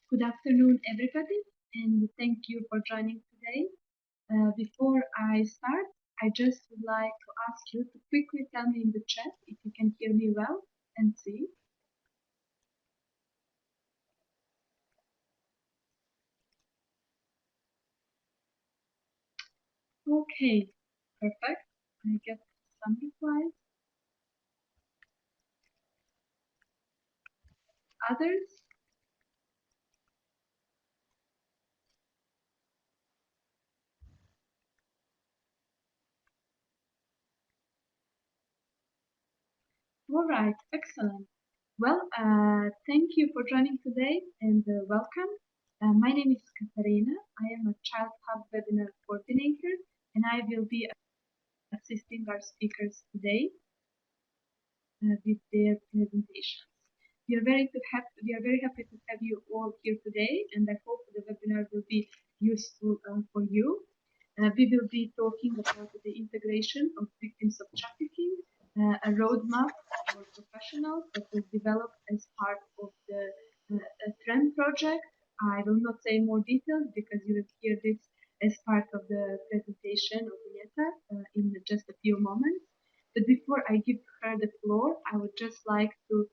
Good afternoon, everybody, and thank you for joining today. Before I start, I just would like to ask you to quickly tell me in the chat if you can hear me well and see. Okay, perfect. I get some replies. Others? All right, excellent. Well, thank you for joining today and welcome. My name is Katarina. I am a Child Hub webinar coordinator and I will be assisting our speakers today with their presentations. We are very happy to have you all here today, and I hope the webinar will be useful for you. We will be talking about the integration of victims of trafficking, a roadmap for professionals that was developed as part of the TREM project. I will not say more details because you will hear this as part of the presentation of Vieta in just a few moments. But before I give her the floor, I would just like to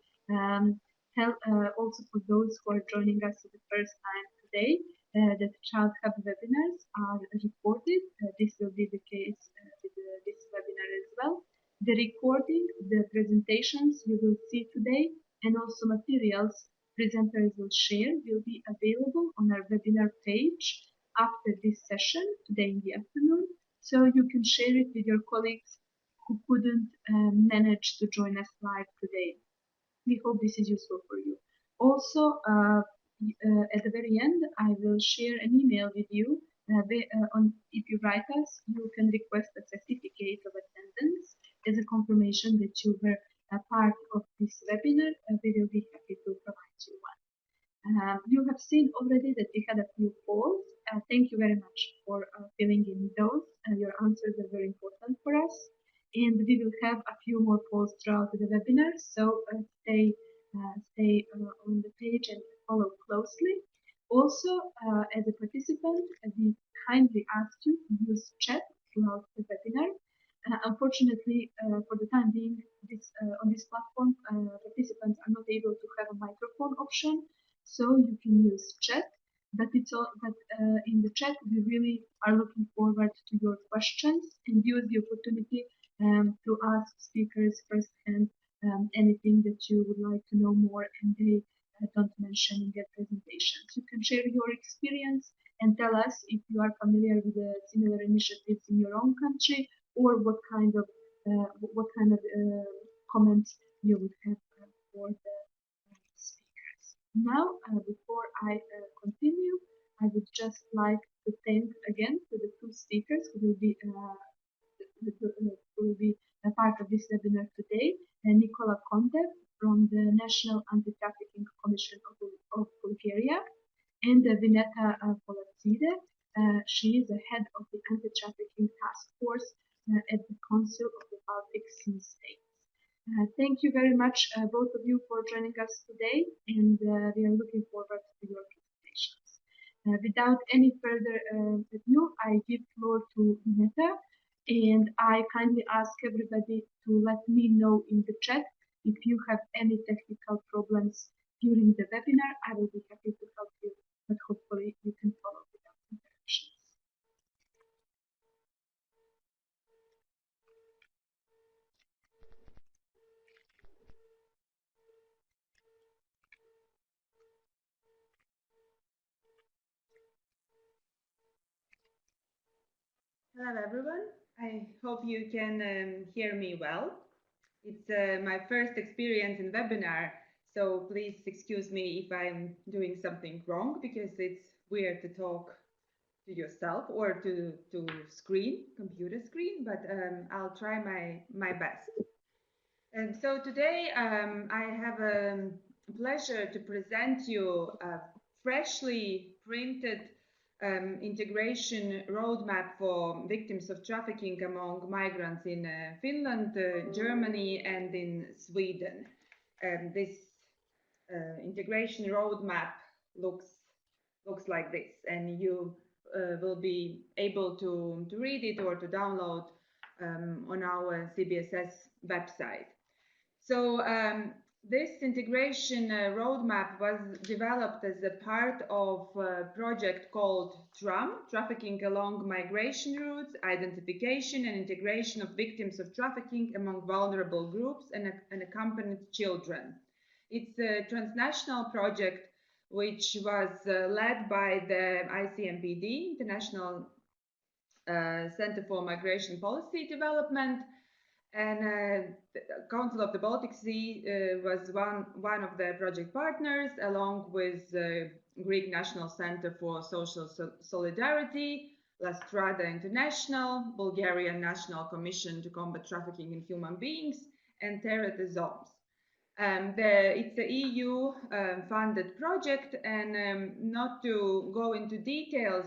tell also for those who are joining us for the first time today that Child Hub webinars are recorded. This will be the case with this webinar as well. The recording, the presentations you will see today, and also materials presenters will share will be available on our webinar page after this session today in the afternoon. So you can share it with your colleagues who couldn't manage to join us live today. We hope this is useful for you. Also, at the very end, I will share an email with you. If you write us, you can request a certificate of attendance as a confirmation that you were a part of this webinar. We will be happy to provide you one. You have seen already that we had a few polls. Thank you very much for filling in those. Your answers are very important for us. And we will have a few more polls throughout the webinar, so stay on the page and follow closely. Also, as a participant, we kindly ask you to use chat throughout the webinar. Unfortunately, for the time being, on this platform, participants are not able to have a microphone option, so you can use chat. But in the chat, we really are looking forward to your questions and use the opportunity to ask speakers firsthand anything that you would like to know more and they don't mention in their presentations. You can share your experience and tell us if you are familiar with the similar initiatives in your own country or what kind of comments you would have for the speakers. Now, before I continue, I would just like to thank again to the two speakers who will be a part of this webinar today, Nicola Conte from the National Anti-Trafficking Commission of Bulgaria, and Vineta Polatside. She is the head of the Anti-Trafficking Task Force at the Council of the Baltic Sea States. Thank you very much, both of you, for joining us today, and we are looking forward to your presentations. Without any further ado, I give floor to Vineta, and I kindly ask everybody to let me know in the chat if you have any technical problems during the webinar. I will be happy to help you, but hopefully you can follow without interruptions. Hello everyone, I hope you can hear me well. It's my first experience in webinar, so please excuse me if I'm doing something wrong because it's weird to talk to yourself or to computer screen, but I'll try my best. And so today I have a pleasure to present you a freshly printed integration roadmap for victims of trafficking among migrants in Finland, Germany, and in Sweden. This integration roadmap looks looks like this, and you will be able to read it or to download on our CBSS website. So this integration roadmap was developed as a part of a project called TRAM, Trafficking Along Migration Routes, Identification and Integration of Victims of Trafficking Among Vulnerable Groups and Unaccompanied Children. It's a transnational project which was led by the ICMPD, International Center for Migration Policy Development, and the Council of the Baltic Sea was one of the project partners, along with Greek National Center for Social Solidarity, La Strada International, Bulgarian National Commission to Combat Trafficking in Human Beings, and Terra des Hommes. It's a EU funded project, and not to go into details,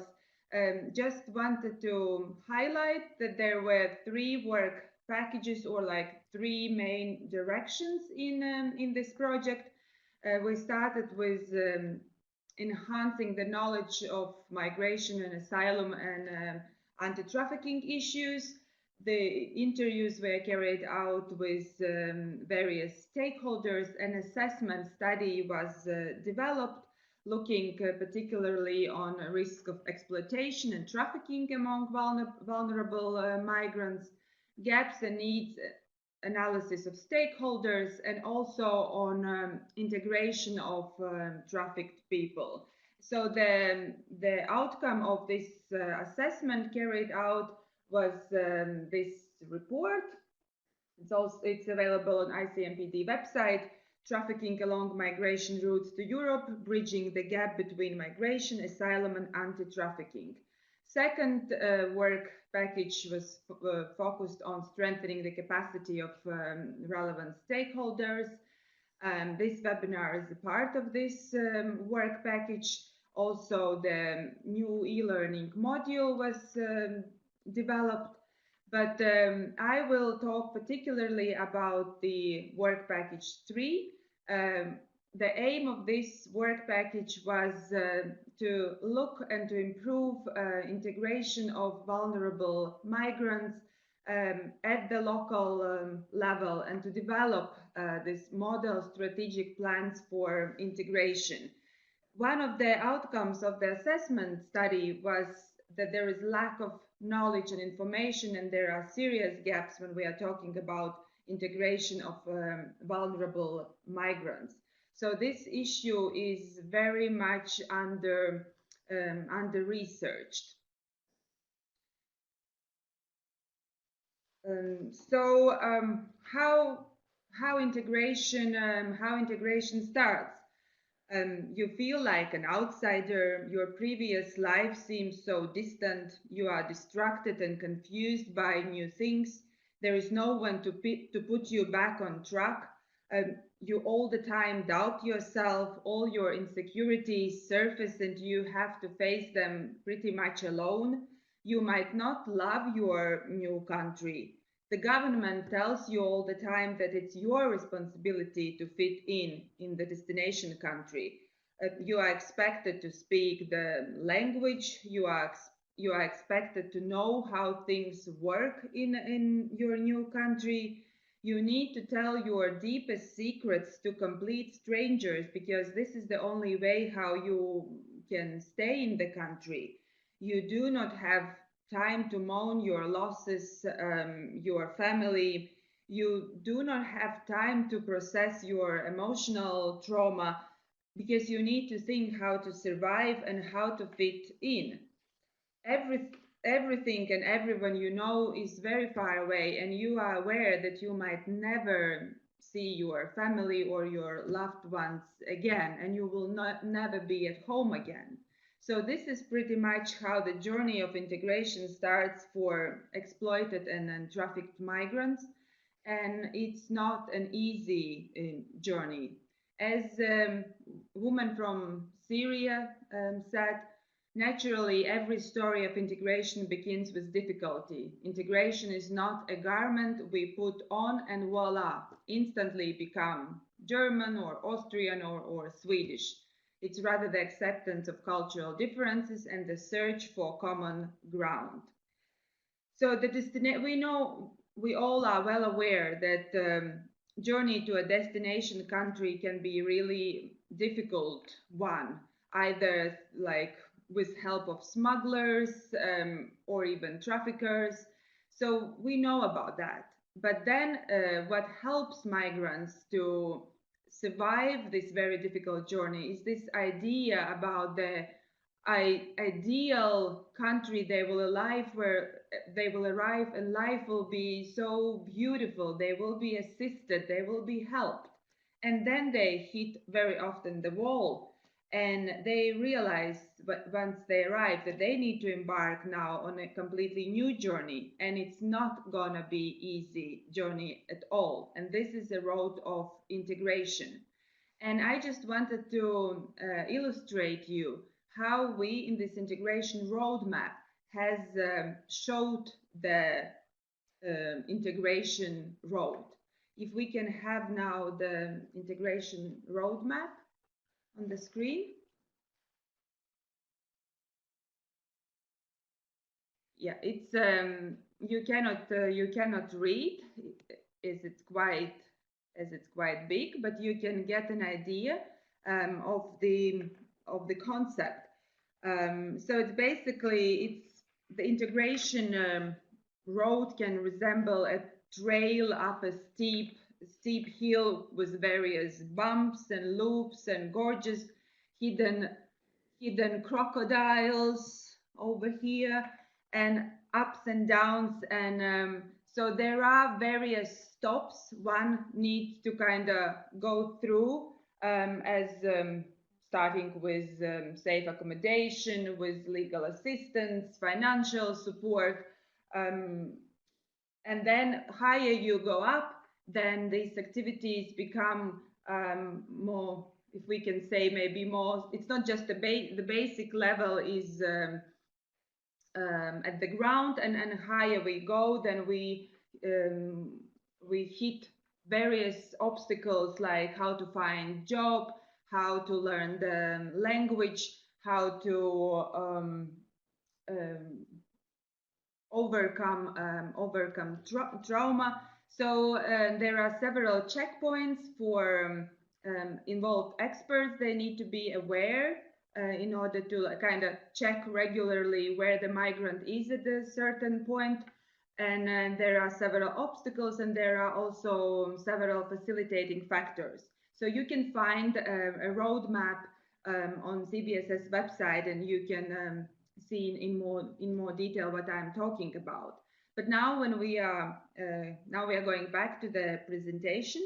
just wanted to highlight that there were 3 work packages, or like 3 main directions in this project. We started with enhancing the knowledge of migration and asylum and anti-trafficking issues. The interviews were carried out with various stakeholders. An assessment study was developed, looking particularly on risk of exploitation and trafficking among vulnerable migrants, gaps and needs analysis of stakeholders, and also on integration of trafficked people. So the outcome of this assessment carried out was this report. It's available on ICMPD website, Trafficking Along Migration Routes to Europe, Bridging the Gap Between Migration, Asylum and Anti-trafficking. Second work package was focused on strengthening the capacity of relevant stakeholders. This webinar is a part of this work package. Also, the new e-learning module was developed, but I will talk particularly about the work package 3. The aim of this work package was to look and to improve integration of vulnerable migrants at the local level, and to develop this model strategic plans for integration. One of the outcomes of the assessment study was that there is lack of knowledge and information, and there are serious gaps when we are talking about integration of vulnerable migrants. So this issue is very much under researched. How integration starts? You feel like an outsider. Your previous life seems so distant. You are distracted and confused by new things. There is no one to put you back on track. You all the time doubt yourself. All your insecurities surface and you have to face them pretty much alone. You might not love your new country. The government tells you all the time that it's your responsibility to fit in the destination country. You are expected to speak the language. You are expected to know how things work in your new country. You need to tell your deepest secrets to complete strangers, because this is the only way how you can stay in the country. You do not have time to mourn your losses, your family. You do not have time to process your emotional trauma, because you need to think how to survive and how to fit in. Everything and everyone you know is very far away, and you are aware that you might never see your family or your loved ones again, and you will never be at home again. So this is pretty much how the journey of integration starts for exploited and trafficked migrants, and it's not an easy journey. As a woman from Syria said, naturally, every story of integration begins with difficulty. Integration is not a garment we put on and voila, instantly become German or Austrian or Swedish. It's rather the acceptance of cultural differences and the search for common ground. So we know, we all are well aware that journey to a destination country can be really difficult one, either like with help of smugglers or even traffickers. So we know about that. But then what helps migrants to survive this very difficult journey is this idea about the ideal country they will arrive and life will be so beautiful, they will be assisted, they will be helped, and then they hit very often the wall, and they realize once they arrive that they need to embark now on a completely new journey, and it's not gonna be easy journey at all, and this is a road of integration. And I just wanted to illustrate you how we in this integration roadmap has showed the integration road. If we can have now the integration roadmap on the screen. Yeah, it's you cannot read as it's quite big, but you can get an idea of the concept. So it's basically it's the integration road can resemble a trail up a steep hill with various bumps and loops and gorges, hidden crocodiles over here, and ups and downs, and so there are various stops one needs to kind of go through as starting with safe accommodation, with legal assistance, financial support, and then higher you go up, then these activities become more, if we can say, maybe more. It's not just the basic level is at the ground, and higher we go, then we hit various obstacles like how to find job, how to learn the language, how to overcome trauma. So there are several checkpoints for involved experts. They need to be aware in order to kind of check regularly where the migrant is at a certain point. And there are several obstacles, and there are also several facilitating factors. So you can find a roadmap on CBSS website, and you can see in more detail what I'm talking about. But now when we are going back to the presentation.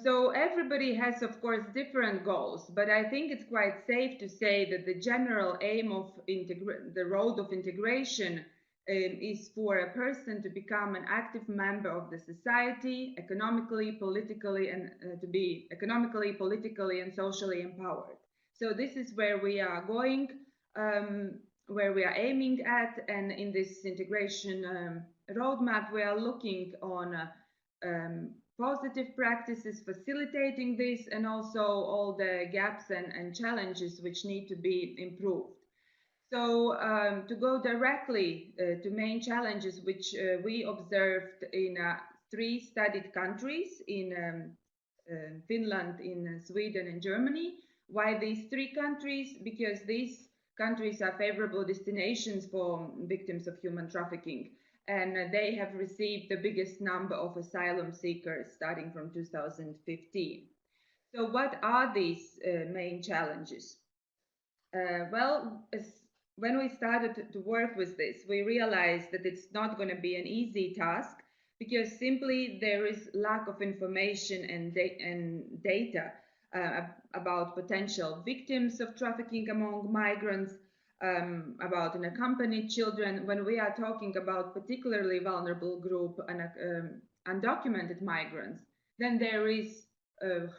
So everybody has, of course, different goals, but I think it's quite safe to say that the general aim of the road of integration is for a person to become an active member of the society, economically, politically, and to be economically, politically, and socially empowered. So this is where we are going, where we are aiming at, and in this integration roadmap, we are looking on positive practices facilitating this, and also all the gaps and challenges which need to be improved. So to go directly to main challenges which we observed in 3 studied countries, in Finland, in Sweden, and Germany. Why these 3 countries? Because these countries are favorable destinations for victims of human trafficking, and they have received the biggest number of asylum seekers starting from 2015. So what are these main challenges? When we started to work with this, we realized that it's not going to be an easy task, because simply there is lack of information and data about potential victims of trafficking among migrants, about unaccompanied children. When we are talking about particularly vulnerable group and undocumented migrants, then there is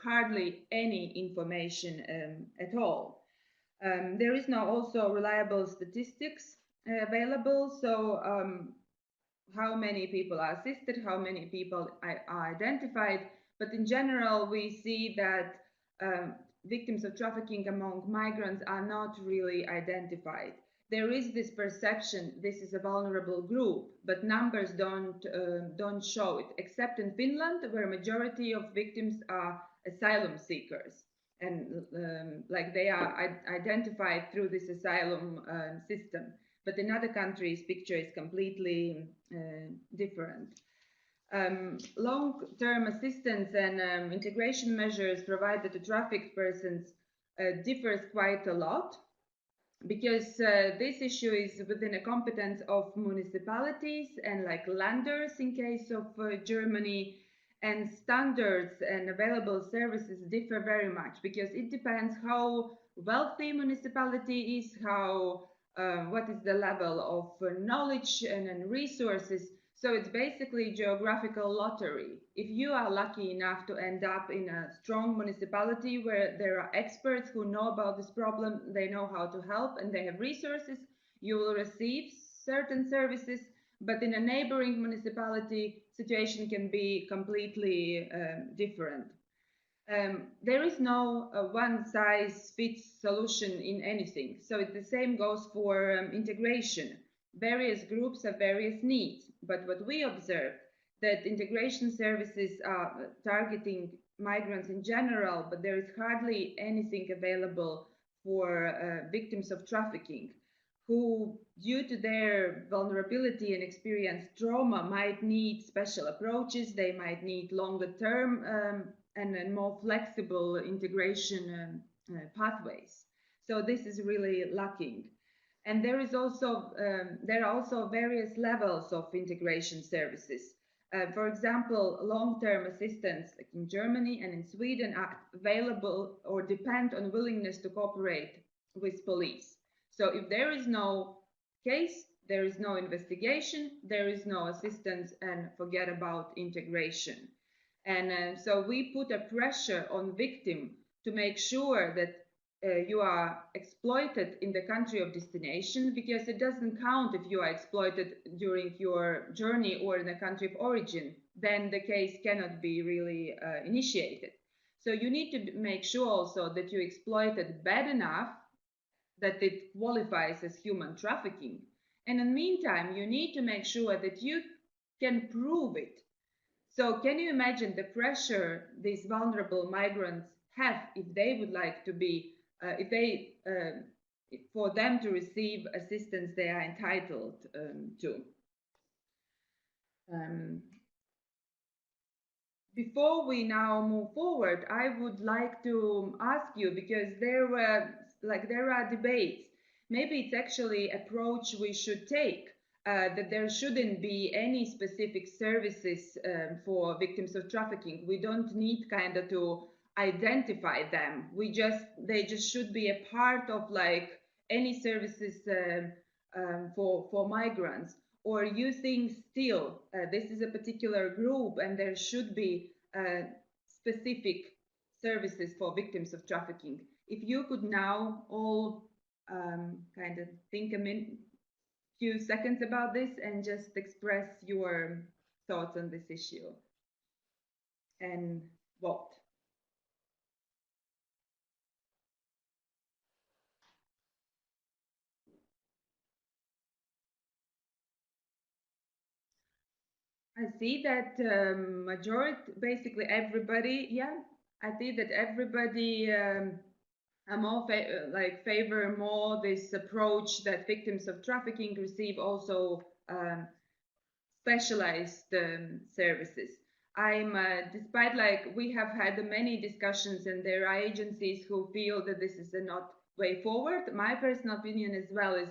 hardly any information at all. There is now also reliable statistics available. So how many people are assisted, how many people are identified, But in general, we see that victims of trafficking among migrants are not really identified. There is this perception this is a vulnerable group, but numbers don't show it, except in Finland, where majority of victims are asylum seekers, and like they are identified through this asylum system. But in other countries, picture is completely different. Long-term assistance and integration measures provided to trafficked persons differs quite a lot, because this issue is within the competence of municipalities and like landers in case of Germany, and standards and available services differ very much because it depends how wealthy municipality is, how what is the level of knowledge and resources. So it's basically geographical lottery. If you are lucky enough to end up in a strong municipality where there are experts who know about this problem, they know how to help and they have resources, you will receive certain services. But in a neighboring municipality, situation can be completely different. There is no one-size-fits solution in anything. So the same goes for integration. Various groups have various needs, but what we observe that integration services are targeting migrants in general, but there is hardly anything available for victims of trafficking, who, due to their vulnerability and experienced trauma, might need special approaches. They might need longer term and more flexible integration pathways. So this is really lacking. And there are also various levels of integration services. For example, long-term assistance, like in Germany and in Sweden, are available or depend on willingness to cooperate with police. So if there is no case, there is no investigation, there is no assistance, and forget about integration. And so we put a pressure on victim to make sure that you are exploited in the country of destination, because it doesn't count if you are exploited during your journey or in the country of origin, then the case cannot be really initiated. So you need to make sure also that you exploited bad enough that it qualifies as human trafficking. And in the meantime, you need to make sure that you can prove it. So can you imagine the pressure these vulnerable migrants have if they would like to be, for them to receive assistance they are entitled to? Before we now move forward, I would like to ask you, because there are debates. Maybe it's actually approach we should take. That there shouldn't be any specific services for victims of trafficking. We don't need kind of to identify them. They just should be a part of like any services for migrants. Or you think still this is a particular group and there should be specific services for victims of trafficking. If you could now all kind of think a few seconds about this and just express your thoughts on this issue and vote. I see that majority, basically everybody, yeah, I see that everybody favor more this approach that victims of trafficking receive also specialized services. Despite like we have had many discussions and there are agencies who feel that this is a not way forward. My personal opinion as well is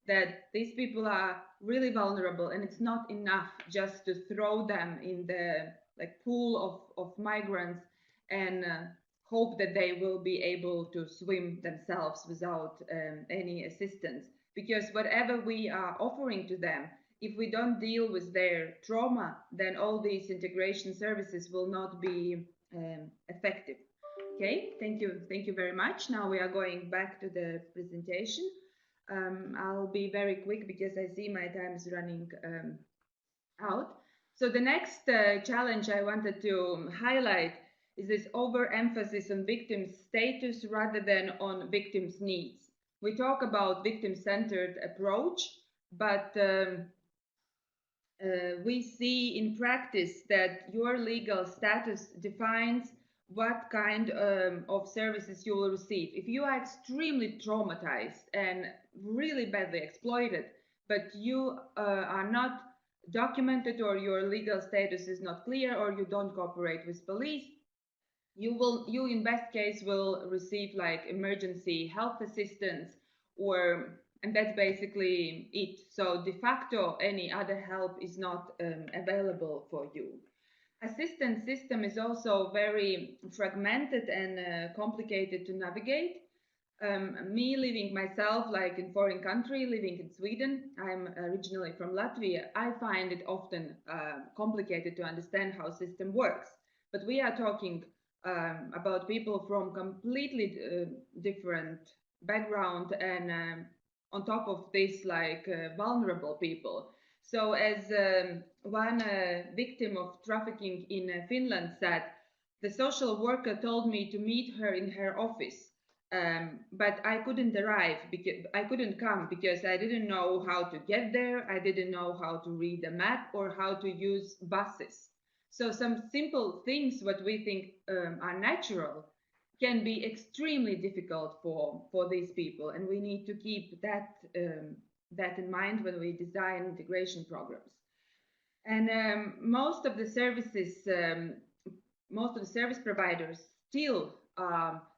that these people are really vulnerable and it's not enough just to throw them in the like pool of migrants and hope that they will be able to swim themselves without any assistance. Because whatever we are offering to them, if we don't deal with their trauma, then all these integration services will not be effective. Okay, thank you very much. Now we are going back to the presentation. I'll be very quick because I see my time is running out. So the next challenge I wanted to highlight is this overemphasis on victim status rather than on victims' needs. We talk about victim-centered approach, but we see in practice that your legal status defines what kind of services you will receive. If you are extremely traumatized and really badly exploited, but you are not documented or your legal status is not clear or you don't cooperate with police, you in best case will receive like emergency health assistance, or and that's basically it. So de facto any other help is not available for you. Assistance system is also very fragmented and complicated to navigate. Me living myself like in foreign country, living in Sweden, I'm originally from Latvia, I find it often complicated to understand how system works. But we are talking about people from completely different background and on top of this like vulnerable people. So as one victim of trafficking in Finland said, the social worker told me to meet her in her office, but I couldn't arrive because I couldn't come because I didn't know how to get there. I didn't know how to read a map or how to use buses. So some simple things what we think are natural can be extremely difficult for these people, and we need to keep that in mind when we design integration programs. And most of the service providers still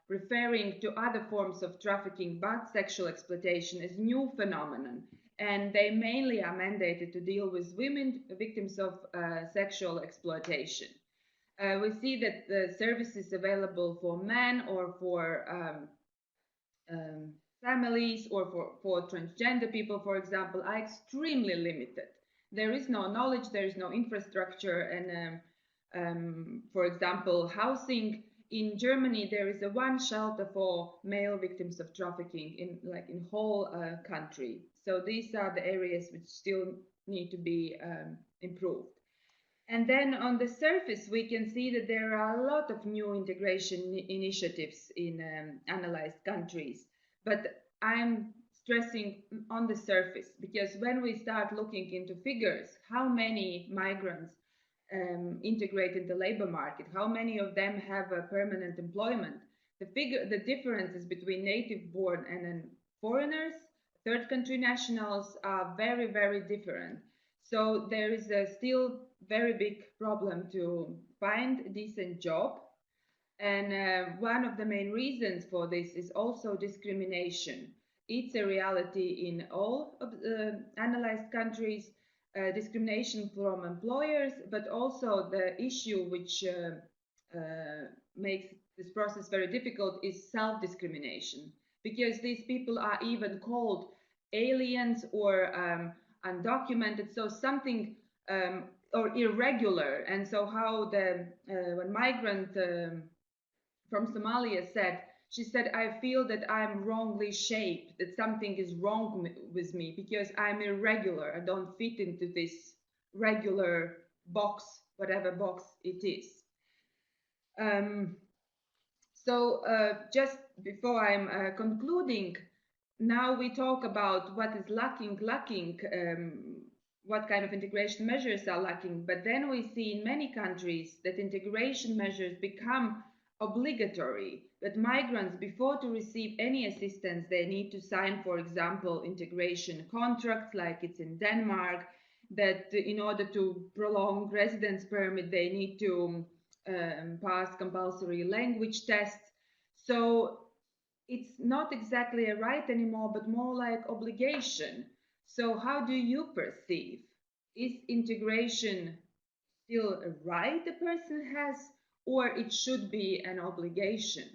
referring to other forms of trafficking but sexual exploitation as new phenomenon, and they mainly are mandated to deal with women victims of sexual exploitation. We see that the services available for men or for families or for transgender people, for example, are extremely limited. There is no knowledge, there is no infrastructure, and for example, housing. In Germany, there is a one shelter for male victims of trafficking in whole country. So these are the areas which still need to be improved. And then on the surface, we can see that there are a lot of new integration initiatives in analyzed countries. But I'm stressing on the surface because when we start looking into figures, how many migrants integrate in the labor market, how many of them have a permanent employment, the differences between native born and foreigners, third country nationals are very, very different. So there is a still very big problem to find a decent job. And one of the main reasons for this is also discrimination. It's a reality in all of the analyzed countries, discrimination from employers, but also the issue which makes this process very difficult is self-discrimination, because these people are even called aliens or undocumented, so something or irregular. And so how the when migrant from Somalia said, she said, I feel that I'm wrongly shaped, that something is wrong with me because I'm irregular. I don't fit into this regular box, whatever box it is. So just before I'm concluding, now we talk about what is lacking, what kind of integration measures are lacking. But then we see in many countries that integration measures become obligatory, that migrants, before to receive any assistance, they need to sign, for example, integration contracts like it's in Denmark, that in order to prolong residence permit, they need to pass compulsory language tests. So it's not exactly a right anymore, but more like obligation. So how do you perceive? Is integration still a right a person has, or it should be an obligation?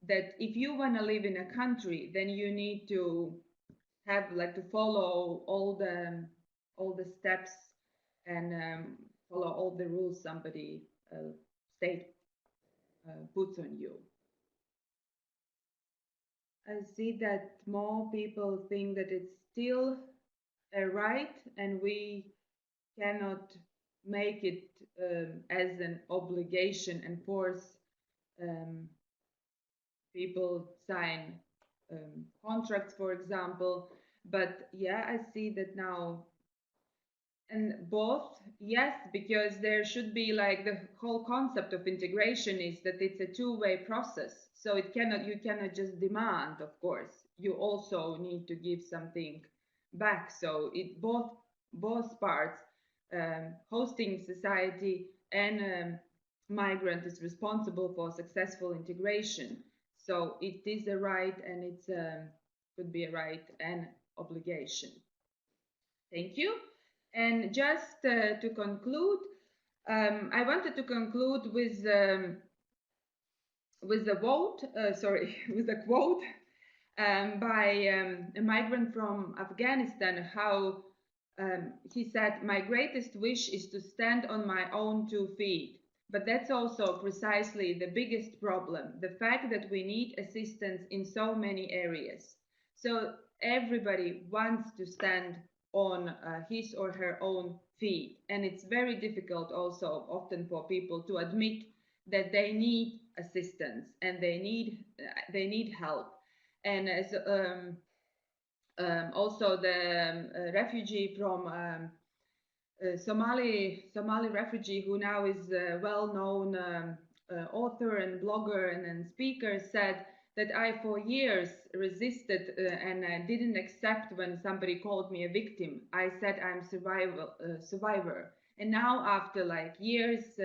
That if you want to live in a country, then you need to have like to follow all the steps and follow all the rules somebody state puts on you. I see that more people think that it's still a right and we cannot make it as an obligation and force people sign contracts, for example. But yeah, I see that now. And both, yes, because there should be like the whole concept of integration is that it's a two-way process. So you cannot just demand, of course. You also need to give something back. So both parts, hosting society and migrant is responsible for successful integration. So it is a right, and it's could be a right and obligation. Thank you. And just to conclude, I wanted to conclude with a vote, sorry, with a quote by a migrant from Afghanistan. How he said, "My greatest wish is to stand on my own 2 feet." But that's also precisely the biggest problem, the fact that we need assistance in so many areas. So everybody wants to stand on his or her own feet. And it's very difficult also often for people to admit that they need assistance and they need help. And as also the refugee from Somali refugee who now is a well-known author and blogger and speaker said that I for years resisted and didn't accept when somebody called me a victim. I said I'm survivor. And now after like years,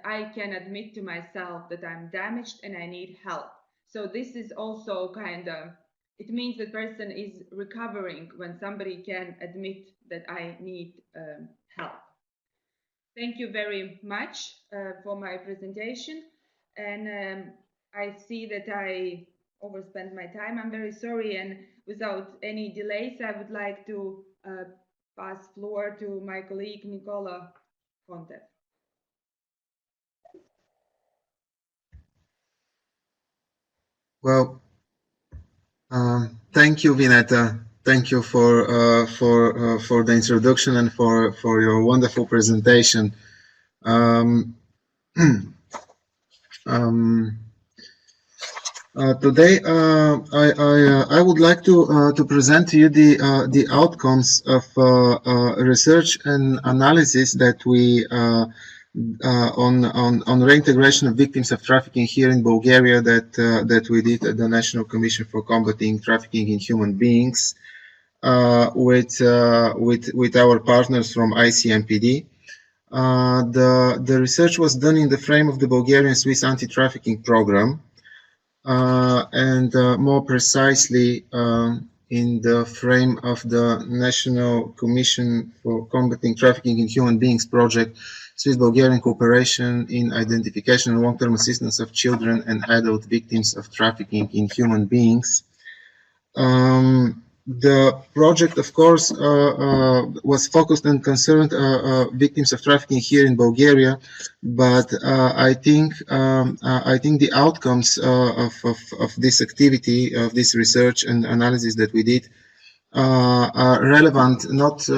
I can admit to myself that I'm damaged and I need help. So this is also kind of, it means the person is recovering when somebody can admit that I need help. Thank you very much for my presentation. And I see that I overspent my time. I'm very sorry. And without any delays, I would like to pass floor to my colleague, Nicola Conte. Well, thank you, Vineta. Thank you for the introduction and for your wonderful presentation. Today, I would like to present to you the outcomes of research and analysis that we on reintegration of victims of trafficking here in Bulgaria that we did at the National Commission for Combating Trafficking in Human Beings with our partners from ICMPD. The research was done in the frame of the Bulgarian Swiss anti-trafficking program. And more precisely in the frame of the National Commission for Combating Trafficking in Human Beings project, Swiss Bulgarian cooperation in identification and long-term assistance of children and adult victims of trafficking in human beings. The project, of course, was focused and concerned victims of trafficking here in Bulgaria, but I think the outcomes of this activity, of this research and analysis that we did, are relevant not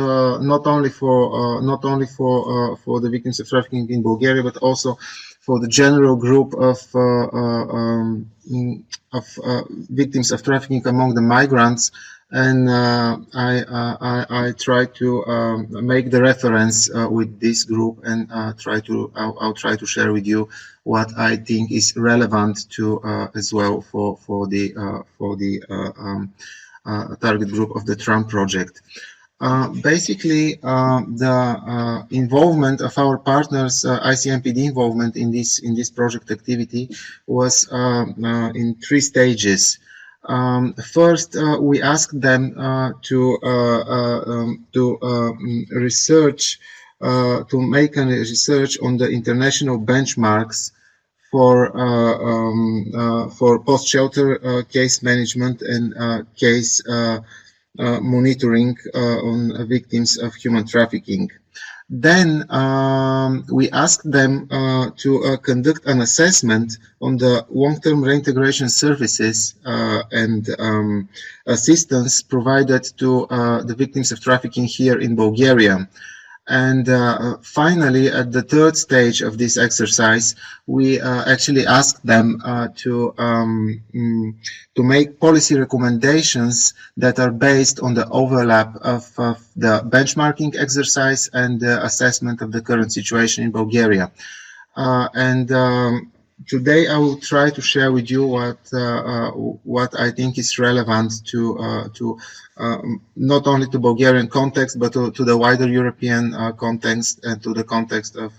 only for the victims of trafficking in Bulgaria, but also for the general group of victims of trafficking among the migrants. And I try to make the reference with this group, and I'll try to share with you what I think is relevant to as well for the target group of the Trump project. Basically, the involvement of our partners, ICMPD involvement in this project activity was in 3 stages. First, we asked them to research, to make a research on the international benchmarks for post-shelter case management and case monitoring on victims of human trafficking. Then we asked them to conduct an assessment on the long-term reintegration services and assistance provided to the victims of trafficking here in Bulgaria. And finally, at the third stage of this exercise, we actually asked them to make policy recommendations that are based on the overlap of the benchmarking exercise and the assessment of the current situation in Bulgaria. Today I will try to share with you what I think is relevant to not only to Bulgarian context, but to the wider European context and to the context of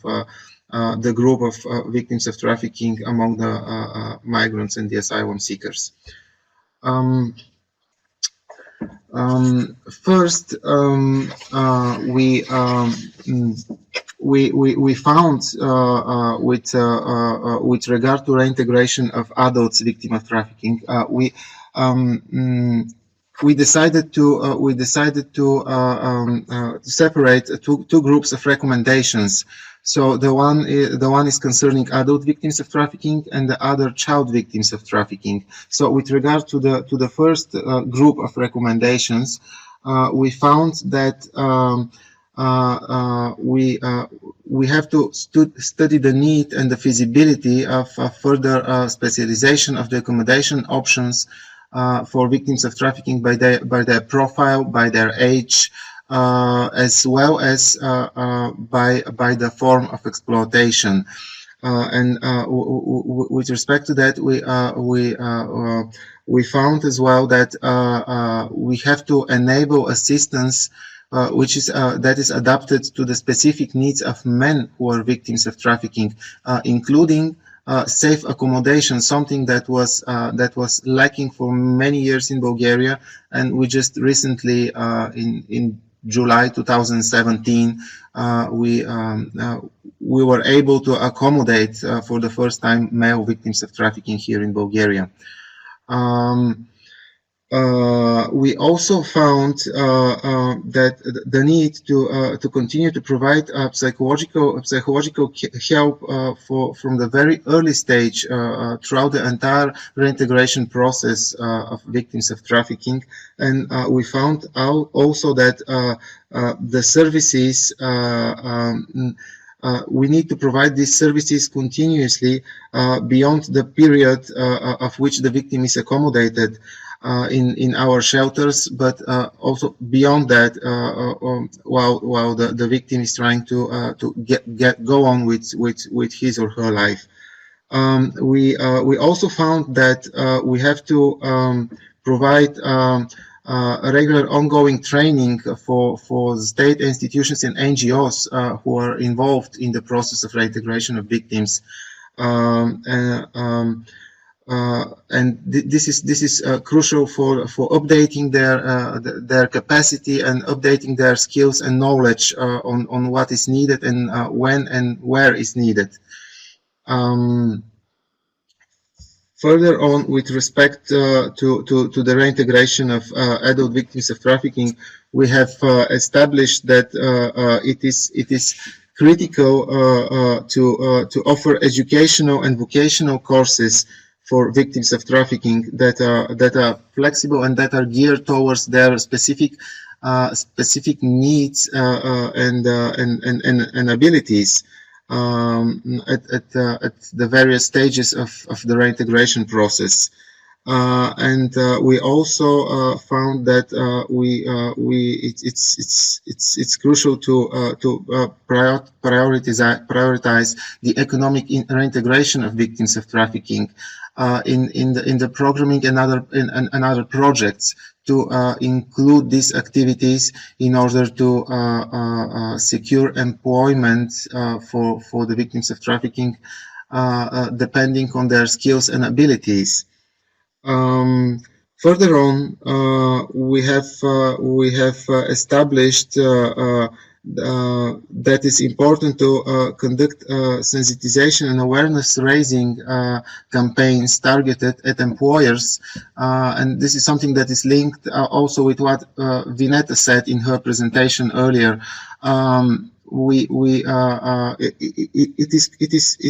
the group of victims of trafficking among the migrants and the asylum seekers. First, we found with regard to reintegration of adults victims of trafficking, we decided to separate two groups of recommendations. So the one is concerning adult victims of trafficking, and the other child victims of trafficking. So with regard to the first group of recommendations, we found that we have to study the need and the feasibility of further specialization of the accommodation options for victims of trafficking by their profile, by their age, as well as by the form of exploitation. With respect to that, we found as well that we have to enable assistance that is adapted to the specific needs of men who are victims of trafficking, including safe accommodation, something that was lacking for many years in Bulgaria, and we just recently in July 2017 we were able to accommodate for the first time male victims of trafficking here in Bulgaria. We also found that the need to continue to provide psychological help from the very early stage throughout the entire reintegration process of victims of trafficking, and we found out also that the services we need to provide these services continuously beyond the period of which the victim is accommodated in our shelters, but also beyond that, while the victim is trying to go on with his or her life. We also found that we have to provide a regular ongoing training for state institutions and NGOs who are involved in the process of reintegration of victims. And this is crucial for updating their capacity and updating their skills and knowledge on what is needed and when and where is needed. Further on, with respect to the reintegration of adult victims of trafficking, we have established that it is critical to offer educational and vocational courses for victims of trafficking that are flexible and that are geared towards their specific needs and abilities at the various stages of the reintegration process. We also found that it's crucial to prioritize the economic reintegration of victims of trafficking in the programming and other projects, to include these activities in order to secure employment for the victims of trafficking, depending on their skills and abilities. Further on, we have established that it's important to conduct sensitization and awareness raising campaigns targeted at employers, and this is something that is linked also with what Vineta said in her presentation earlier. it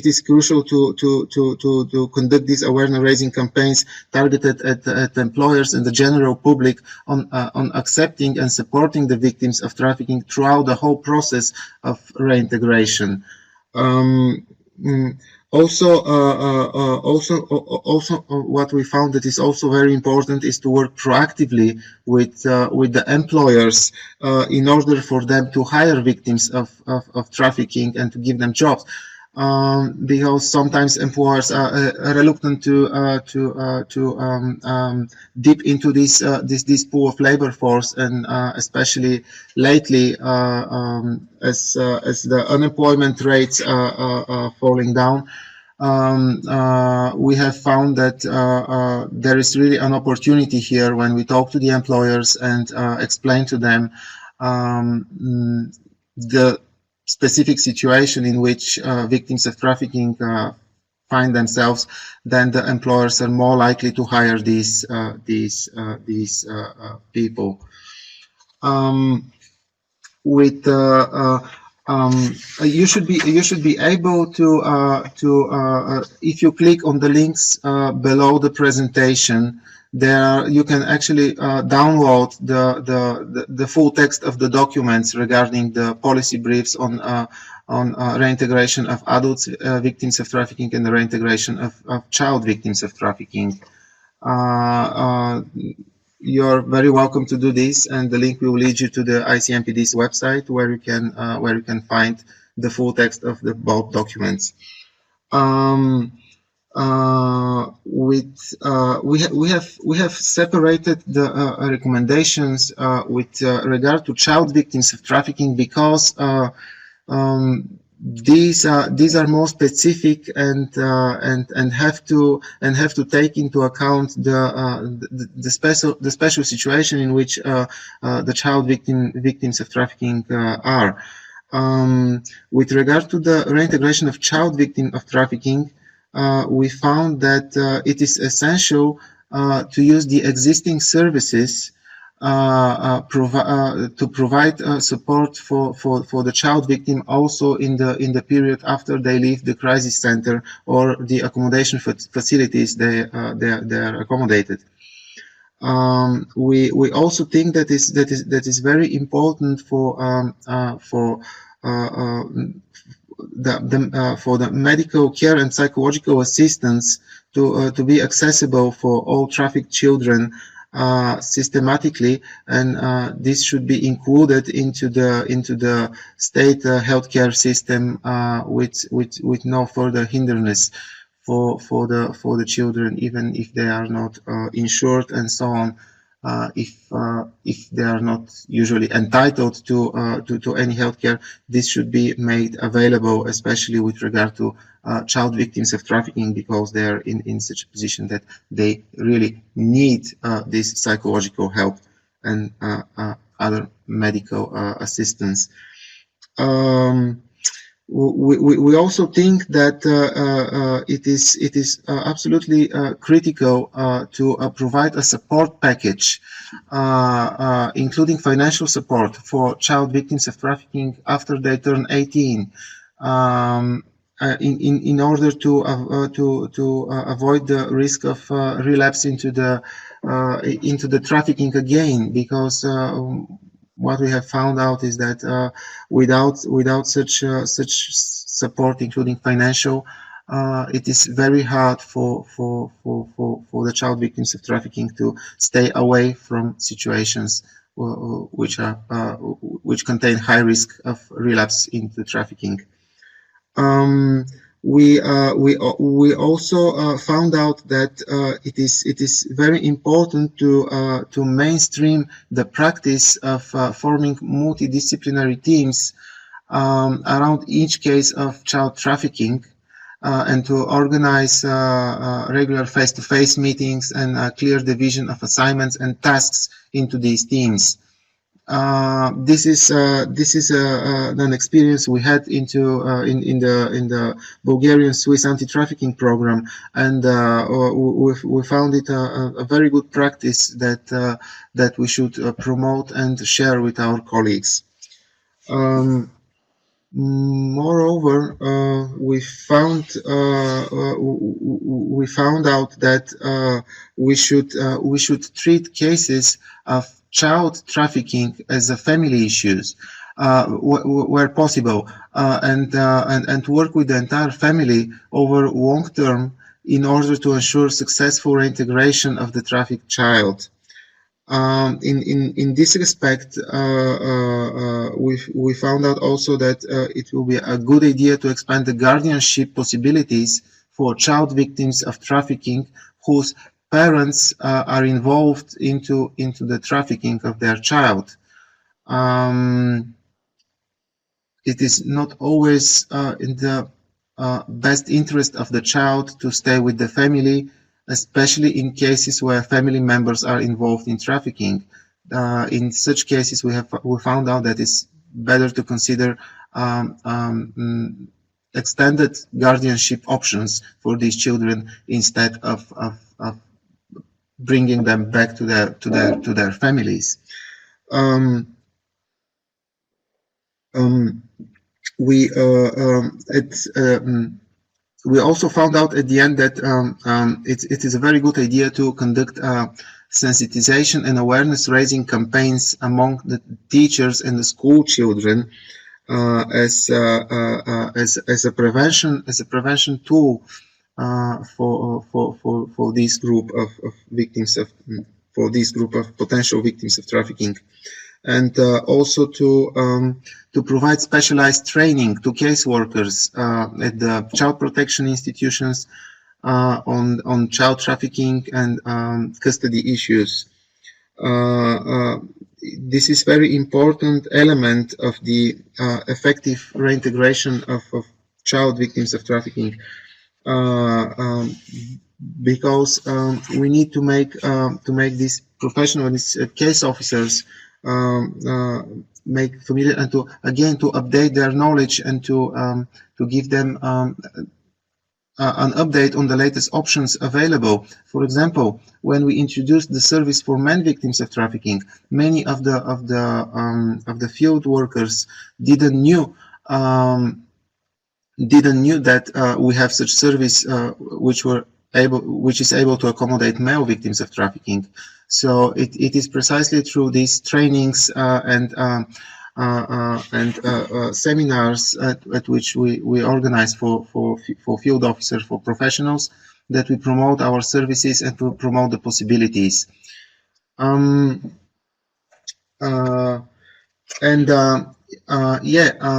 is crucial to conduct these awareness raising campaigns targeted at employers and the general public on accepting and supporting the victims of trafficking throughout the whole process of reintegration. What we found that is also very important is to work proactively with the employers in order for them to hire victims of trafficking and to give them jobs. Because sometimes employers are reluctant to dip into this pool of labor force, and especially lately, as the unemployment rates are falling down, we have found that there is really an opportunity here when we talk to the employers and explain to them the specific situation in which victims of trafficking find themselves. Then the employers are more likely to hire these people. You should be able to if you click on the links below the presentation, there you can actually download the full text of the documents regarding the policy briefs on reintegration of adults victims of trafficking and the reintegration of child victims of trafficking. You're very welcome to do this, and the link will lead you to the ICMPD's website, where you can find the full text of the both documents. We have separated the recommendations with regard to child victims of trafficking, because these are more specific and have to take into account the special situation in which the child victims of trafficking are. With regard to the reintegration of child victims of trafficking, we found that it is essential to use the existing services to provide support for the child victim also in the period after they leave the crisis center or the accommodation facilities they are accommodated. We also think that is very important for the medical care and psychological assistance to be accessible for all trafficked children systematically, and this should be included into the state healthcare system with no further hindrance for the children, even if they are not insured and so on. If they are not usually entitled to any healthcare, this should be made available, especially with regard to child victims of trafficking, because they are in such a position that they really need this psychological help and other medical assistance. We also think that it is absolutely critical to provide a support package, including financial support for child victims of trafficking after they turn 18, in order to avoid the risk of relapse into the trafficking again, because what we have found out is that without such support, including financial, it is very hard for the child victims of trafficking to stay away from situations which contain high risk of relapse into trafficking. We also found out that it is very important to mainstream the practice of forming multidisciplinary teams around each case of child trafficking, and to organize regular face-to-face meetings and a clear division of assignments and tasks into these teams. This is an experience we had in the Bulgarian Swiss anti-trafficking program, and we found it a very good practice that we should promote and share with our colleagues. Moreover, we found out that we should treat cases of child trafficking as a family issues where possible, and work with the entire family over long term in order to ensure successful reintegration of the trafficked child. In this respect, we found out also that it will be a good idea to expand the guardianship possibilities for child victims of trafficking whose parents are involved into the trafficking of their child. It is not always in the best interest of the child to stay with the family, especially in cases where family members are involved in trafficking. In such cases, we found out that it's better to consider extended guardianship options for these children instead of bringing them back to their families. We also found out at the end that it is a very good idea to conduct sensitization and awareness raising campaigns among the teachers and the school children as a prevention tool for this group of victims for this group of potential victims of trafficking. And also to provide specialized training to caseworkers at the child protection institutions on child trafficking and custody issues. This is very important element of the effective reintegration of child victims of trafficking, because we need to make these professional, these case officers make familiar and to update their knowledge and to give them an update on the latest options available. For example, when we introduced the service for men victims of trafficking, many of the field workers didn't knew that we have such service which is able to accommodate male victims of trafficking. So it is precisely through these trainings and seminars at which we organize for field officers, for professionals, that we promote our services and to promote the possibilities.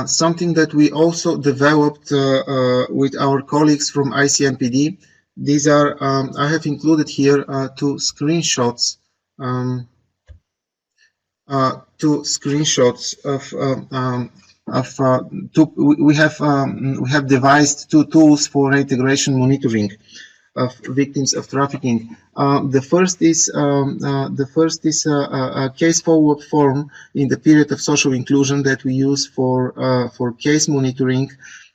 Something that we also developed with our colleagues from ICMPD. These are I have included here two screenshots we have devised two tools for reintegration monitoring of victims of trafficking. The first is a case follow-up form in the period of social inclusion that we use for case monitoring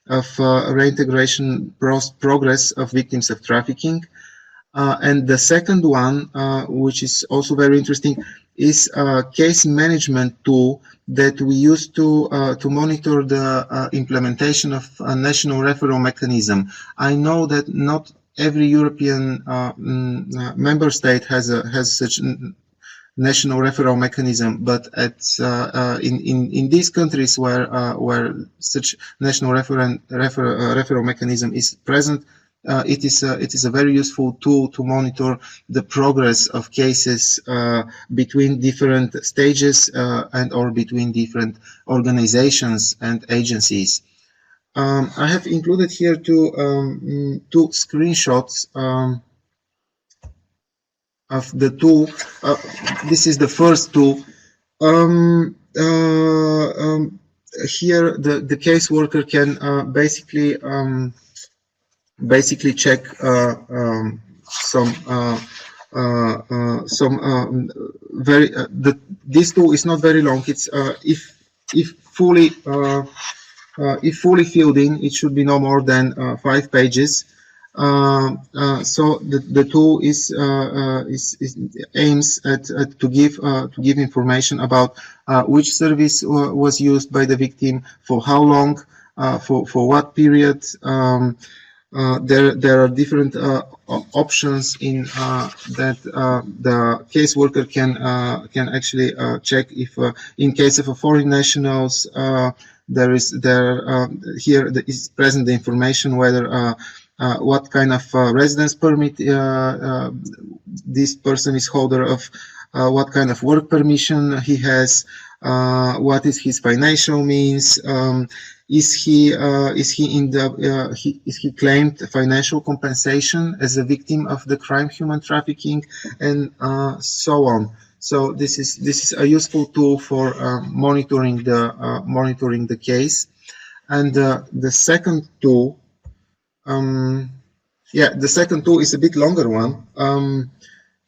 of reintegration progress of victims of trafficking. And the second one, which is also very interesting, is a case management tool that we use to monitor the implementation of a national referral mechanism. I know that not every European member state has such national referral mechanism, but in these countries where such national referral mechanism is present, it is a very useful tool to monitor the progress of cases between different stages and or between different organizations and agencies. I have included here two screenshots of the tool. This is the first tool. Here the caseworker can basically check this tool is not very long. It's if fully filled in, it should be no more than 5 pages. So the tool is aims at to give information about which service was used by the victim, for how long, for what period. There are different options in that the caseworker can actually check if in case of a foreign nationals here is present the information whether what kind of residence permit this person is holder of, what kind of work permission he has, what is his financial means, is he in the is he claimed financial compensation as a victim of the crime human trafficking, and so on. So this is a useful tool for monitoring the case. And the second tool, the second tool is a bit longer one.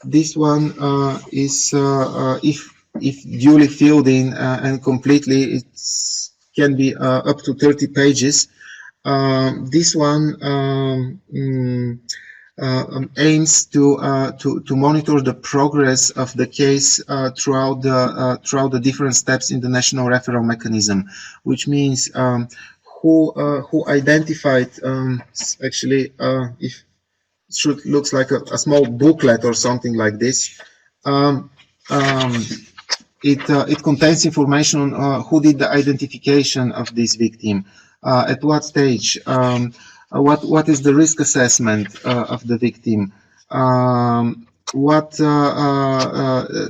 This one is if duly filled in and completely, it can be up to 30 pages. This one aims to monitor the progress of the case throughout the different steps in the national referral mechanism, which means who identified actually if it looks like a small booklet or something like this. Um, um, it contains information on who did the identification of this victim, at what stage, what is the risk assessment of the victim, what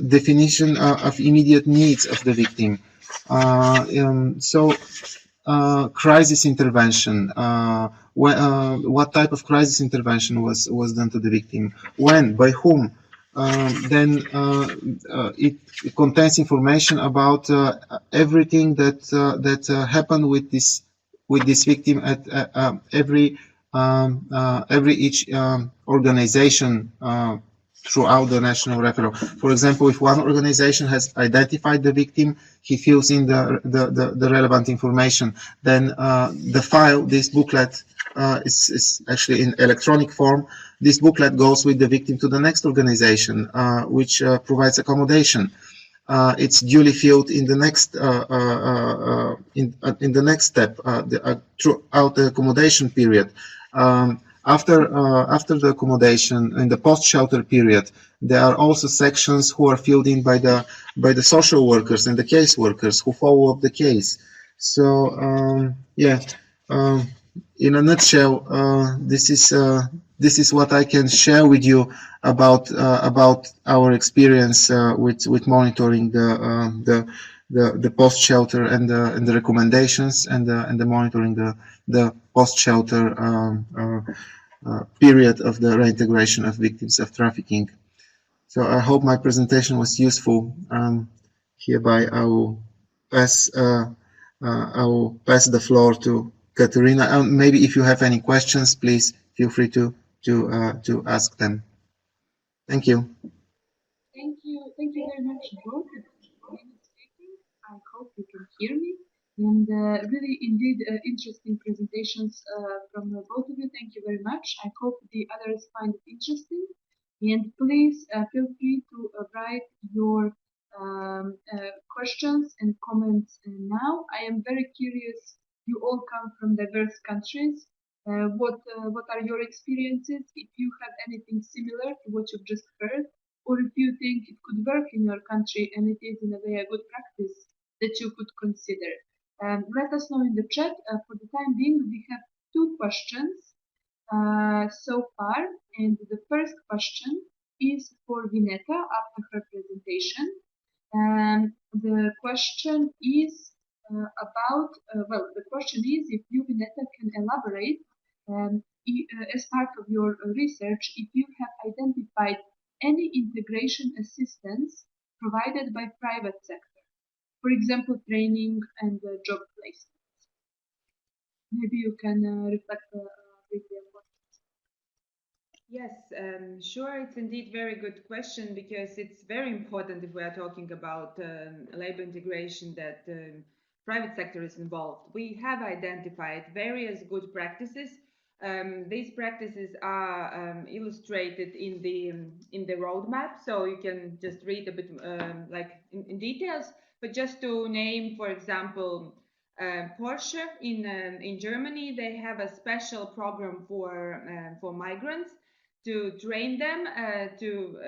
definition of immediate needs of the victim. Crisis intervention. What type of crisis intervention was done to the victim? When? By whom? It contains information about everything that happened with this victim at every each organization throughout the national referral. For example, if one organization has identified the victim, he fills in the relevant information. Then the file, this booklet, is actually in electronic form. This booklet goes with the victim to the next organization, which provides accommodation. It's duly filled in the next in the next step throughout the accommodation period. After the accommodation in the post-shelter period, there are also sections who are filled in by the social workers and the case workers who follow up the case. So in a nutshell, this is what I can share with you about our experience with monitoring the post shelter and the recommendations and the monitoring the post shelter period of the reintegration of victims of trafficking. So I hope my presentation was useful. Hereby I will pass the floor to Katerina. Maybe if you have any questions, please feel free to ask them. Thank you. Thank you very much, both. Speaking. I hope you can hear me. And really, indeed, interesting presentations from both of you. Thank you very much. I hope the others find it interesting. And please feel free to write your questions and comments now. I am very curious. You all come from diverse countries. What are your experiences? If you have anything similar to what you've just heard, or if you think it could work in your country and it is in a way a good practice that you could consider. Let us know in the chat. For the time being, we have two questions so far, and the first question is for Vineta after her presentation. The question is the question is if you, Vineta, can elaborate as part of your research, if you have identified any integration assistance provided by private sector, for example, training and job placement. Maybe you can reflect briefly on what. Yes, sure. It's indeed very good question because it's very important if we are talking about labor integration that private sector is involved. We have identified various good practices These practices are illustrated in the roadmap, so you can just read a bit like in details. But just to name, for example, Porsche in Germany, they have a special program for migrants to train them to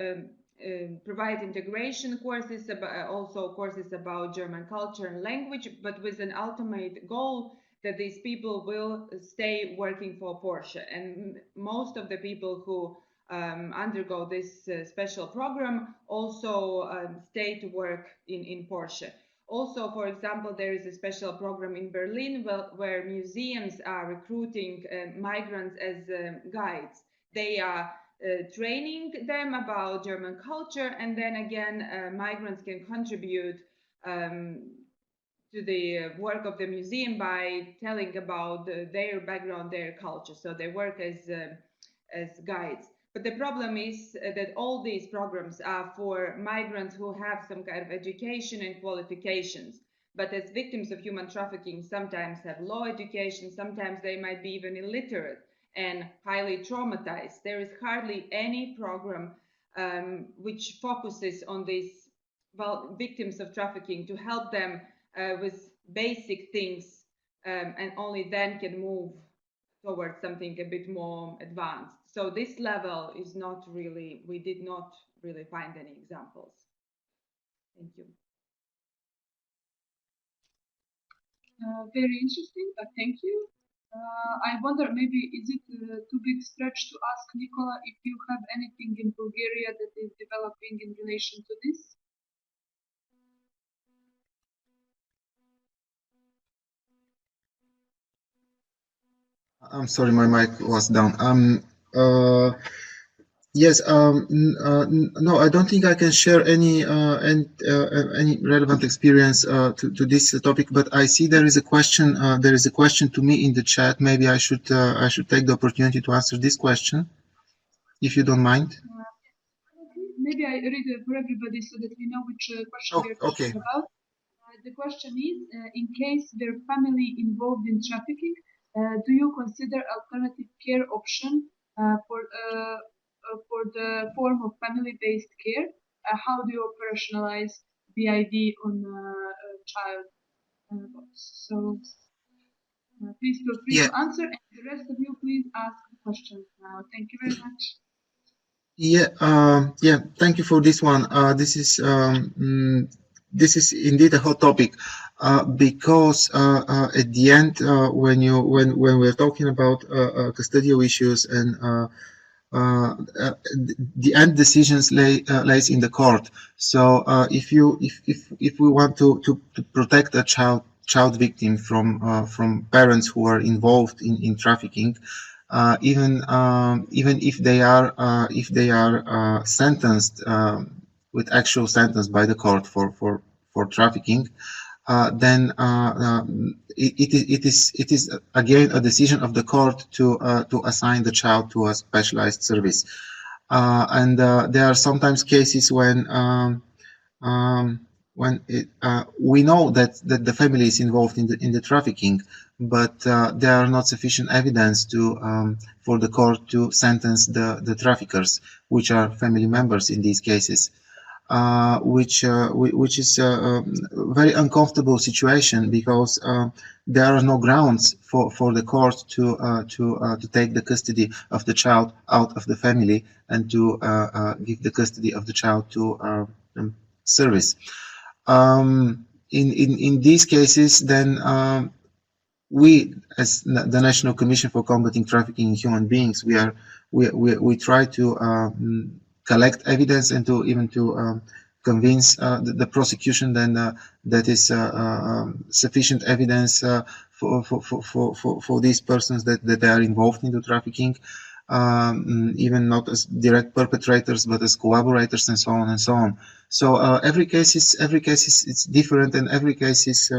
provide integration courses, also courses about German culture and language, but with an ultimate goal that these people will stay working for Porsche. And most of the people who undergo this special program also stay to work in Porsche. Also, for example, there is a special program in Berlin where museums are recruiting migrants as guides. They are training them about German culture, and then again, migrants can contribute to the work of the museum by telling about their background, their culture. So they work as guides. But the problem is that all these programs are for migrants who have some kind of education and qualifications. But as victims of human trafficking, sometimes have low education, sometimes they might be even illiterate and highly traumatized. There is hardly any program which focuses on these victims of trafficking to help them with basic things, and only then can move towards something a bit more advanced. So this level is not really, we did not really find any examples. Thank you. Very interesting, thank you. I wonder, maybe is it too big stretch to ask Nicola if you have anything in Bulgaria that is developing in relation to this? I'm sorry, my mic was down. Yes, no, I don't think I can share any relevant experience to this topic. But I see there is a question. There is a question to me in the chat. Maybe I should take the opportunity to answer this question, if you don't mind. Maybe I read it for everybody so that we know which question we are talking about. The question is, in case their family involved in trafficking, do you consider alternative care option for the form of family-based care? How do you operationalize BID on a child? So please feel free to answer, and the rest of you please ask questions now. Thank you very much. Yeah, thank you for this one. This is indeed a hot topic, because at the end, when we're talking about custodial issues and the end decisions lays in the court. So if we want to protect a child victim from parents who are involved in trafficking, even if they are sentenced with actual sentence by the court for trafficking, then it is again a decision of the court to assign the child to a specialized service, and there are sometimes cases when we know that the family is involved in the trafficking, but there are not sufficient evidence for the court to sentence the traffickers, which are family members in these cases. Which is a very uncomfortable situation, because there are no grounds for the court to take the custody of the child out of the family and to give the custody of the child to service. In these cases, then we, as the National Commission for Combating Trafficking in Human Beings, we try to collect evidence and to even to convince the prosecution then that is sufficient evidence for these persons that they are involved in the trafficking, even not as direct perpetrators but as collaborators, and so on and so on. So every case is it's different, and every case is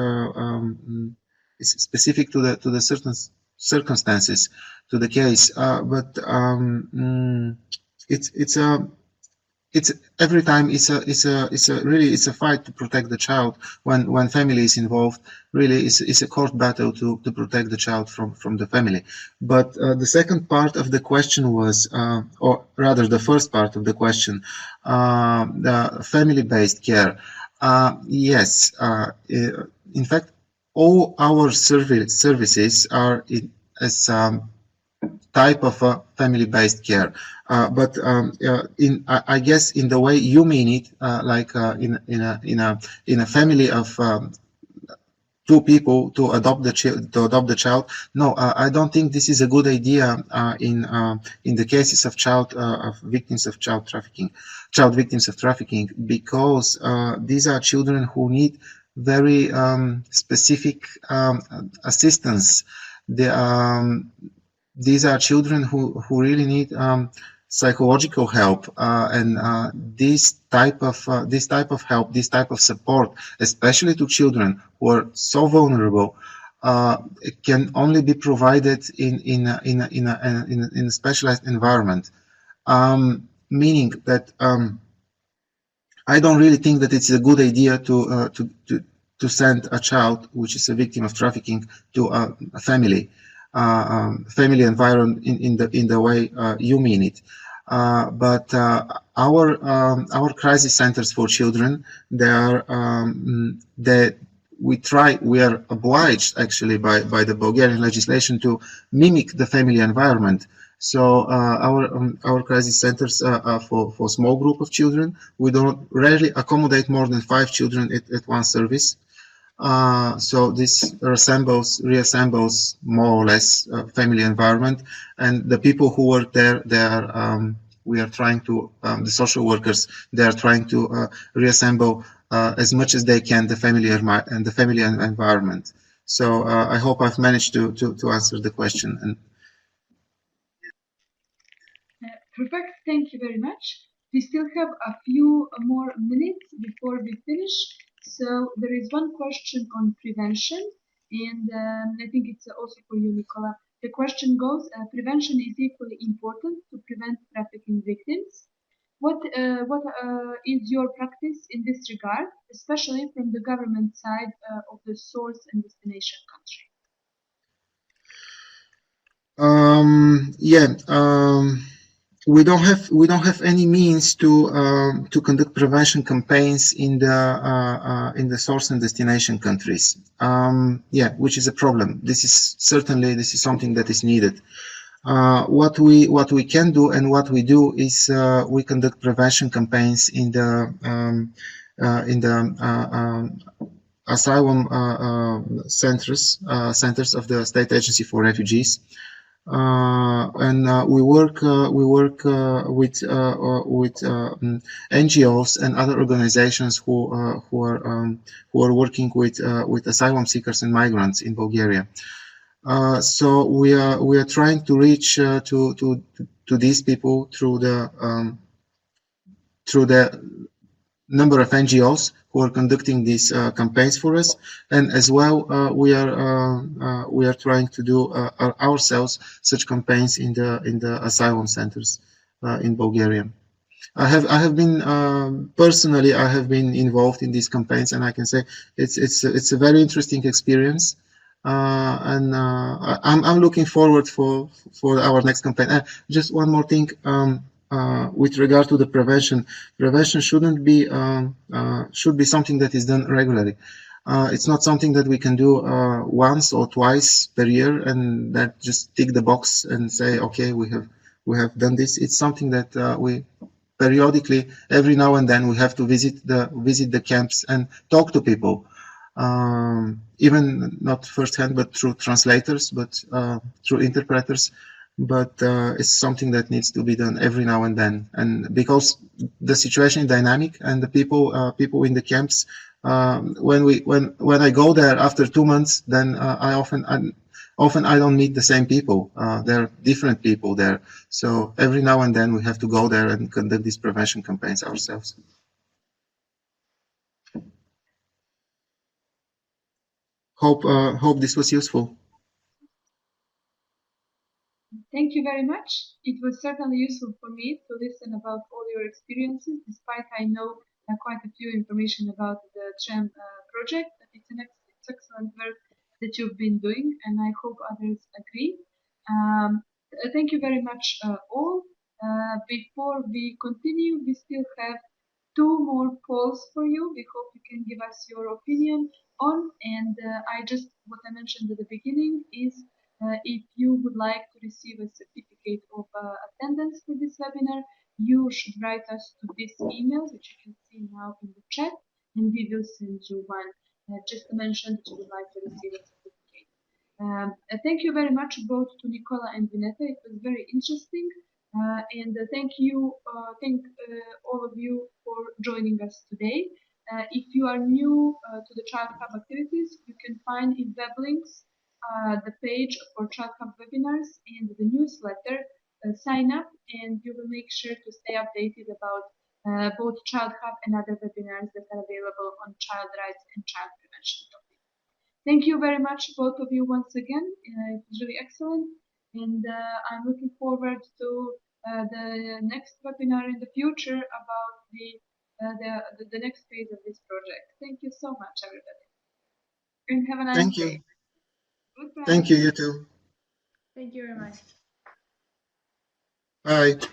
specific to the certain circumstances to the case, but it's every time it's a fight to protect the child when family is involved. Really, it's a court battle to protect the child from the family. But the second part of the question was, or rather the first part of the question, the family-based care. Yes, in fact, all our services are as type of family-based care. I guess in the way you mean it, like in a family of two people to adopt the child. No, I don't think this is a good idea in the cases of victims of child victims of trafficking, because these are children who need very specific assistance. The, these are children who really need psychological help, and this type of help, this type of support, especially to children who are so vulnerable, can only be provided in a specialized environment. Meaning that I don't really think that it's a good idea to send a child which is a victim of trafficking to a family environment in the way you mean it. But our crisis centers for children, they are we are obliged actually by the Bulgarian legislation to mimic the family environment. So our crisis centers are for small group of children. We don't rarely accommodate more than 5 children at one service. So this reassembles more or less family environment, and the people who work there, we are trying to, the social workers, they are trying to reassemble as much as they can the family environment. So I hope I've managed to answer the question. And Perfect. Thank you very much. We still have a few more minutes before we finish. So there is one question on prevention, and I think it's also for you, Nicola. The question goes, prevention is equally important to prevent trafficking victims. What is your practice in this regard, especially from the government side of the source and destination country? Yeah. We don't have any means to conduct prevention campaigns in the source and destination countries. Yeah, which is a problem. This is something that is needed. What we can do and what we do is we conduct prevention campaigns in the asylum centers of the State Agency for Refugees. And we work with NGOs and other organizations who are working with asylum seekers and migrants in Bulgaria. So we are trying to reach to these people through the number of NGOs who are conducting these campaigns for us, and as well we are trying to do ourselves such campaigns in the asylum centers in Bulgaria. I have been personally involved in these campaigns, and I can say it's a very interesting experience. And I'm looking forward for our next campaign. Just one more thing. With regard to the prevention should be something that is done regularly. It's not something that we can do once or twice per year and that just tick the box and say, okay, we have done this. It's something that we periodically, every now and then, we have to visit the camps and talk to people, even not firsthand, but through translators, but through interpreters. But it's something that needs to be done every now and then, and because the situation is dynamic and the people in the camps, when I go there after 2 months, then I don't meet the same people. There are different people there, so every now and then we have to go there and conduct these prevention campaigns ourselves. Hope this was useful. Thank you very much. It was certainly useful for me to listen about all your experiences, despite I know quite a few information about the TREM project. But it's excellent work that you've been doing, and I hope others agree. Thank you very much all. Before we continue, we still have two more polls for you. We hope you can give us your opinion on. And what I mentioned at the beginning is if you would like to receive a certificate of attendance for this webinar, you should write us to this email, which you can see now in the chat, and we will send you one. Just to mention that you would like to receive a certificate. Thank you very much both to Nicola and Vineta. It was very interesting. And thank all of you for joining us today. If you are new to the Child Hub activities, you can find in web links the page for Child Hub webinars and the newsletter. Sign up and you will make sure to stay updated about both Child Hub and other webinars that are available on child rights and child prevention topics. Thank you very much, both of you, once again. It was really excellent, and I'm looking forward to the next webinar in the future about the next phase of this project. Thank you so much, everybody, and have a nice Thank day. you. Goodbye. Thank you, you too. Thank you very much. Bye.